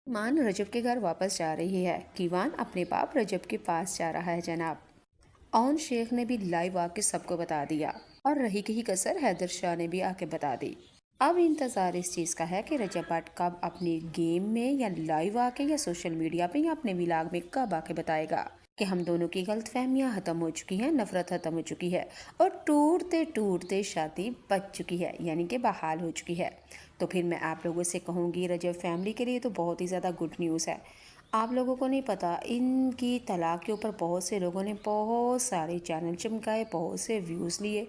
ईमान रजब के घर वापस जा रही है। कीवान अपने बाप रजब के पास जा रहा है जनाब। औन शेख ने भी लाइव आके सबको बता दिया और रही कही कसर हैदर शाह ने भी आके बता दी। अब इंतज़ार इस चीज़ का है कि रजब भट्ट कब अपने गेम में या लाइव आके या सोशल मीडिया पे या अपने विलाग में कब आके बताएगा कि हम दोनों की गलत फहमियाँ ख़त्म हो चुकी हैं, नफ़रत ख़त्म हो चुकी है और टूटते टूटते शादी बच चुकी है, यानी कि बहाल हो चुकी है। तो फिर मैं आप लोगों से कहूँगी, रजब फैमिली के लिए तो बहुत ही ज़्यादा गुड न्यूज़ है। आप लोगों को नहीं पता, इनकी तलाक के ऊपर बहुत से लोगों ने बहुत सारे चैनल चमकाए, बहुत से व्यूज़ लिए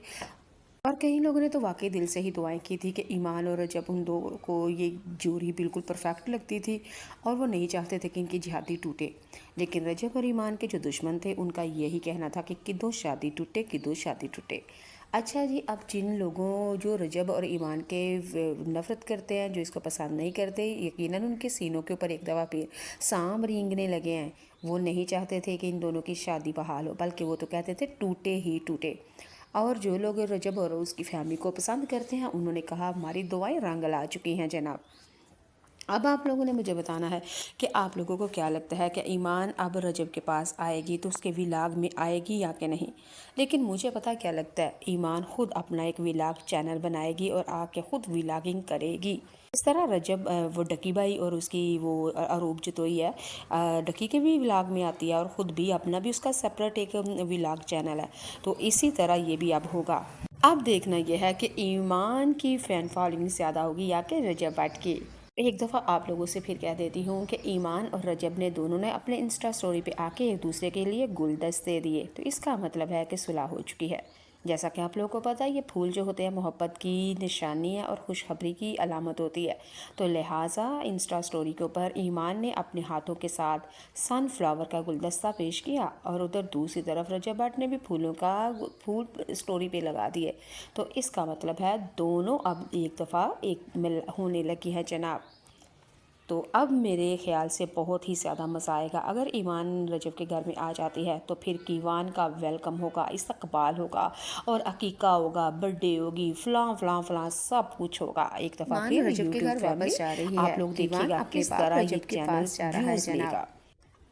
और कई लोगों ने तो वाकई दिल से ही दुआएं की थी कि ईमान और रजब, उन दो को ये जोड़ी बिल्कुल परफेक्ट लगती थी और वो नहीं चाहते थे कि इनकी शादी टूटे। लेकिन रजब और ईमान के जो दुश्मन थे उनका यही कहना था कि किदो शादी टूटे, किदो शादी टूटे। अच्छा जी, अब जिन लोगों जो रजब और ईमान के नफ़रत करते हैं, जो इसको पसंद नहीं करते, यकीनन उनके सीनों के ऊपर एक दफ़ा फिर सांप रेंगने लगे हैं। वो नहीं चाहते थे कि इन दोनों की शादी बहाल हो, बल्कि वो तो कहते थे टूटे ही टूटे। और जो लोग रजब और उसकी फैमिली को पसंद करते हैं, उन्होंने कहा हमारी दुआएं रंग ला चुकी हैं जनाब। अब आप लोगों ने मुझे बताना है कि आप लोगों को क्या लगता है कि ईमान अब रजब के पास आएगी तो उसके विलाग में आएगी या कि नहीं। लेकिन मुझे पता क्या लगता है, ईमान खुद अपना एक विलाग चैनल बनाएगी और आके खुद विलागिंग करेगी। इस तरह रजब वो डकी भाई और उसकी वो अरूब जतोई है, डकी के भी विलाग में आती है और ख़ुद भी अपना भी उसका सेपरेट एक विलाग चैनल है। तो इसी तरह ये भी अब होगा। अब देखना यह है कि ईमान की फ़ैन फॉलोइंग ज़्यादा होगी या कि रजब भट्ट की। एक दफ़ा आप लोगों से फिर कह देती हूँ कि ईमान और रजब ने दोनों ने अपने इंस्टा स्टोरी पे आके एक दूसरे के लिए गुलदस्ते दिए, तो इसका मतलब है कि सुलह हो चुकी है। जैसा कि आप लोगों को पता है, ये फूल जो होते हैं मोहब्बत की निशानी है और खुशखबरी की अलामत होती है। तो लिहाजा इंस्टा स्टोरी के ऊपर ईमान ने अपने हाथों के साथ सनफ्लावर का गुलदस्ता पेश किया और उधर दूसरी तरफ रजब भट्ट ने भी फूल स्टोरी पे लगा दिए। तो इसका मतलब है दोनों अब एक दफ़ा एक मिल होने लगी है जनाब। तो अब मेरे ख़्याल से बहुत ही ज़्यादा मज़ा आएगा अगर ईमान रजब के घर में आ जाती है। तो फिर कीवान का वेलकम होगा, इस्तकबाल होगा और अकीका होगा, बर्थडे होगी, फ़लाँ फ़लाँ फ़लाँ सब कुछ होगा। एक दफ़ा ईमान ईमान फिर रजब के यूट्यूब घर फैमिली वापस जा रही है। आप लोग कीवान देखिएगा अपने किस बाप तरह ये रजब के चैनल पास जा रहा है व्यूज़ जनाब। लेगा।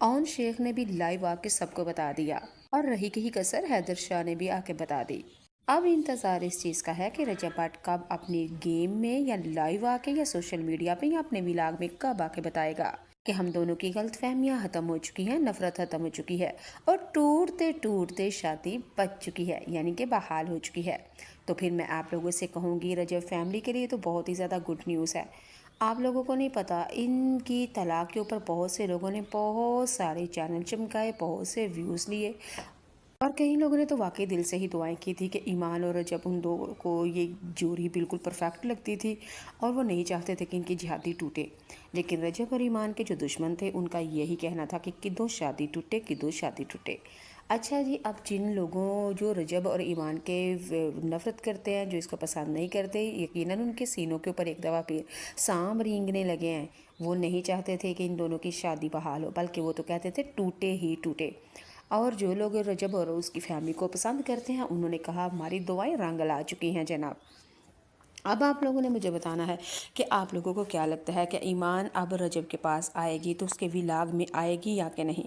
औन शेख ने भी लाइव आके सबको बता दिया और रही कही कसर हैदर शाह ने भी आके बता दी। अब इंतज़ार इस चीज़ का है कि रजब भट्ट कब अपने गेम में या लाइव आके या सोशल मीडिया पे या अपने विलाग में कब आके बताएगा कि हम दोनों की गलत फहमियाँ ख़त्म हो चुकी हैं, नफ़रत ख़त्म हो चुकी है और टूटते टूटते शादी बच चुकी है, यानी कि बहाल हो चुकी है। तो फिर मैं आप लोगों से कहूँगी, रजब फैमिली के लिए तो बहुत ही ज़्यादा गुड न्यूज़ है। आप लोगों को नहीं पता, इनकी तलाक के ऊपर बहुत से लोगों ने बहुत सारे चैनल चमकाए, बहुत से व्यूज़ लिए और कई लोगों ने तो वाकई दिल से ही दुआएं की थी कि ईमान और रजब, उन दो को ये जोड़ी बिल्कुल परफेक्ट लगती थी और वो नहीं चाहते थे कि इनकी शादी टूटे। लेकिन रजब और ईमान के जो दुश्मन थे उनका यही कहना था कि किदो शादी टूटे, किदो शादी टूटे। अच्छा जी, अब जिन लोगों जो रजब और ईमान के नफ़रत करते हैं, जो इसको पसंद नहीं करते, यकीनन उनके सीनों के ऊपर एक दफ़ा फिर सांप रेंगने लगे हैं। वो नहीं चाहते थे कि इन दोनों की शादी बहाल हो, बल्कि वो तो कहते थे टूटे ही टूटे। और जो लोग रजब और उसकी फैमिली को पसंद करते हैं, उन्होंने कहा हमारी दुआएं रंग ला चुकी हैं जनाब। अब आप लोगों ने मुझे बताना है कि आप लोगों को क्या लगता है कि ईमान अब रजब के पास आएगी तो उसके विलाग में आएगी या कि नहीं।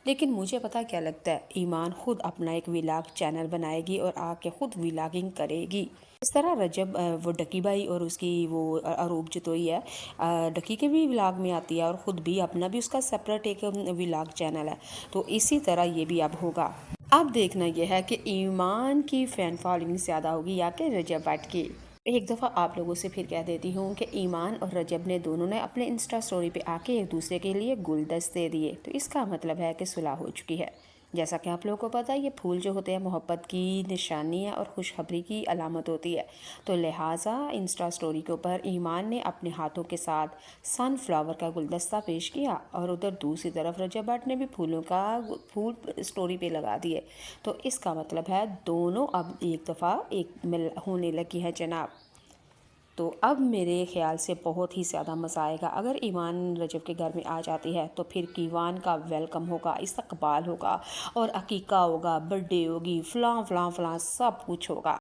लेकिन मुझे पता क्या लगता है, ईमान खुद अपना एक विलाग चैनल बनाएगी और आके खुद विलागिंग करेगी। इस तरह रजब वो डकी भाई और उसकी वो अरूब जतोई है, डकी के भी विलाग में आती है और ख़ुद भी अपना भी उसका सेपरेट एक विलाग चैनल है। तो इसी तरह ये भी अब होगा। अब देखना यह है कि ईमान की फ़ैन फॉलोइंग ज़्यादा होगी या कि रजब भट्ट की। एक दफ़ा आप लोगों से फिर कह देती हूँ कि ईमान और रजब ने दोनों ने अपने इंस्टा स्टोरी पे आके एक दूसरे के लिए गुलदस्ते दिए, तो इसका मतलब है कि सुलह हो चुकी है। जैसा कि आप लोगों को पता है, ये फूल जो होते हैं मोहब्बत की निशानी है और खुशखबरी की अलामत होती है। तो लिहाजा इंस्टा स्टोरी के ऊपर ईमान ने अपने हाथों के साथ सनफ्लावर का गुलदस्ता पेश किया और उधर दूसरी तरफ रजब भट्ट ने भी फूल स्टोरी पे लगा दिए। तो इसका मतलब है दोनों अब एक दफ़ा एक मिल होने लगी है जनाब। तो अब मेरे ख़्याल से बहुत ही ज़्यादा मज़ा आएगा अगर ईमान रजब के घर में आ जाती है। तो फिर कीवान का वेलकम होगा, इस्तकबाल होगा और अकीका होगा, बर्थडे होगी, फ़लाँ फ़लाँ फ़लाँ सब कुछ होगा।